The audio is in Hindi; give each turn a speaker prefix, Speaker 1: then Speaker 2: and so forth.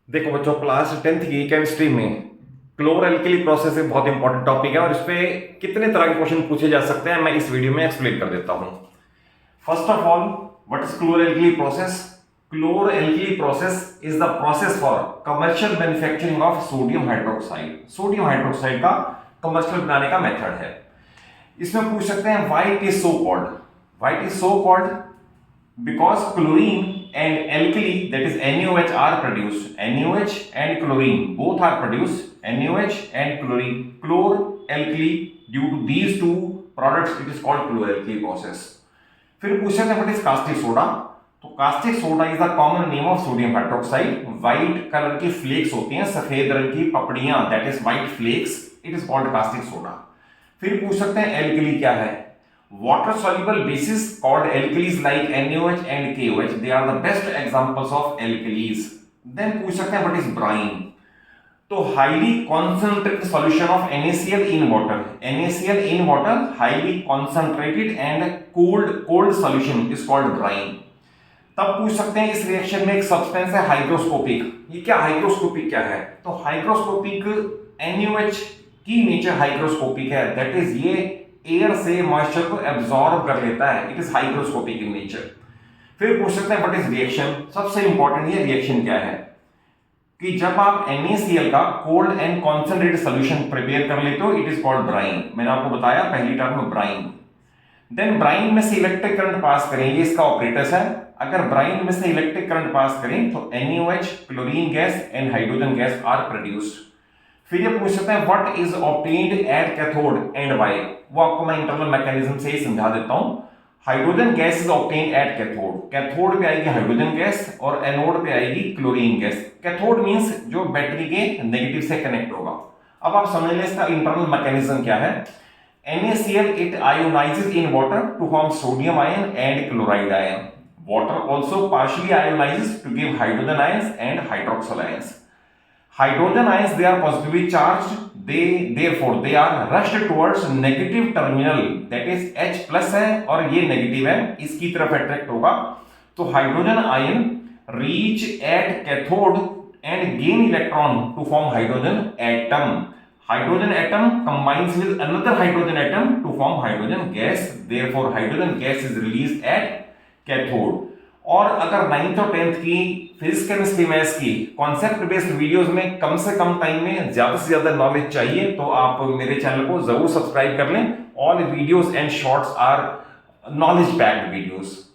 Speaker 1: देखो बच्चों, क्लास 10th की केमिस्ट्री में क्लोर एल्कली प्रोसेस एक बहुत इंपॉर्टेंट टॉपिक है और इस पे कितने तरह के क्वेश्चन पूछे जा सकते हैं मैं इस वीडियो में एक्सप्लेन कर देता हूं। First of all, what is chlor alkali process? Chlor alkali process is the process for commercial manufacturing of sodium hydroxide. Sodium hydroxide का कमर्शियल बनाने का मेथड है। इसमें पूछ सकते हैं why it is so called. Why it is so called because chlorine and alkali, that is NaOH, are produced. NaOH and chlorine both are produced. NaOH and chlorine, chlor-alkali, due to these two products it is called chlor-alkali process. फिर पूछा था व्हाट इज कास्टिक सोडा। तो caustic soda is the common name of sodium hydroxide. White colour की फ्लेक्स होती हैं, सफेद रंग की पपड़ियां, that is white flakes, it is called caustic soda. फिर पूछ सकते हैं एल्कली क्या है। Water soluble bases called alkalis like NaOH and KOH, they are the best examples of alkalis. Then पूछ सकते हैं what is brine। तो highly concentrated solution of NaCl in water। NaCl in water, highly concentrated and cold solution is called brine। तब पूछ सकते हैं इस रिएक्शन में एक सब्सटेंस है हाइग्रोस्कोपिक। ये क्या हाइग्रोस्कोपिक क्या है? तो हाइग्रोस्कोपिक NaOH की नेचर हाइग्रोस्कोपिक है, दैट इज ये एयर से मॉइस्चर को एब्जॉर्ब कर लेता है, it is hygroscopic in nature. फिर पूछ सकते हैं व्हाट इज रिएक्शन। सबसे इंपॉर्टेंट ये रिएक्शन क्या है कि जब आप NaCl का cold and concentrated solution prepare कर लेते हो, इट इज कॉल्ड ब्राइन। मैंने आपको बताया पहली टर्म में ब्राइन। देन ब्राइन में से इलेक्ट्रिक करंट पास करें, ये इसका ऑपरेटर्स है। अगर ब्राइन में से इलेक्ट्रिक करंट पास करें तो NaOH, chlorine gas and hydrogen gas are produced. फिर ये पूछ सकते हैं what is obtained at cathode and why. वो आपको मैं इंटरनल मैकेनिज्म से ही समझा देता हूं। Hydrogen gas is obtained at cathode. Cathode पे आएगी हाइड्रोजन गैस और एनोड पे आएगी क्लोरीन गैस। कैथोड मींस जो बैटरी के नेगेटिव से कनेक्ट होगा। अब आप समझ लें इसका इंटरनल मैकेनिज्म क्या है। NaCl it ionizes in water to form sodium ion and chloride ion. Water also partially ionizes to give hydrogen ions and hydroxyl ions. Hydrogen ions, they are positively charged, therefore they are rushed towards negative terminal, that is H plus है और ये नेगेटिव है, इसकी तरफ अट्रैक्ट होगा। तो hydrogen ion reach at cathode and gain electron to form hydrogen atom. Hydrogen atom combines with another hydrogen atom to form hydrogen gas, therefore hydrogen gas is released at cathode. और अगर 9th और 10th की फिजिक्स केमिस्ट्री मैथ्स की कॉन्सेप्ट बेस्ड वीडियोस में कम से कम टाइम में ज्यादा से ज्यादा नॉलेज चाहिए तो आप मेरे चैनल को जरूर सब्सक्राइब कर लें। All videos and shorts are knowledge packed videos.